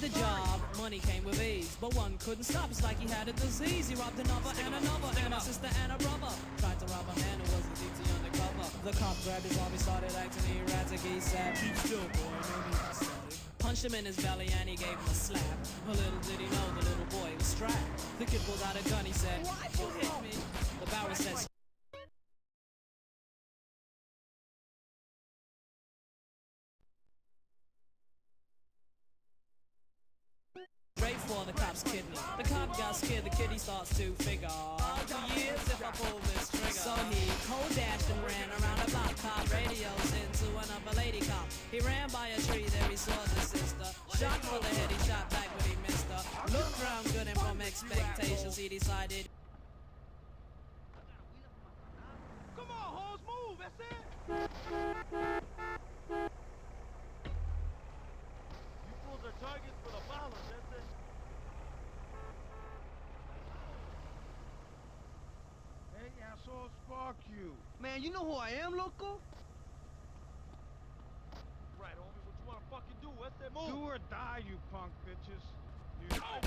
did the job, money came with ease. But one couldn't stop, it's like he had a disease. He robbed another and another, and a sister and a brother. Tried to rob a man who was a DT undercover. The cop grabbed his arm, he started acting erratic. He said, "Keep still, boy, maybe I said it." Punched him in his belly and he gave him a slap. But little did he know the little boy was strapped. The kid pulled out a gun, he said, "Why'd you hit me?" The barrel said, straight for the cop's kidney. The cop got scared, the kitty starts to figure, "I'll do years if I pull this trigger." So he cold dashed and ran around the block. Cop radios into another lady cop. He ran by a tree, there he saw the sister. Shot for the head, he shot back but he missed her. Looked round good and from expectations he decided. Come on, hoes, move, that's it. You fools are targets for the violence, that's it. Hey, I saw Spark you. Man, you know who I am, loco? Right, homie, what you wanna fucking do? What's that move? Do or die, you punk bitches. You... Oh!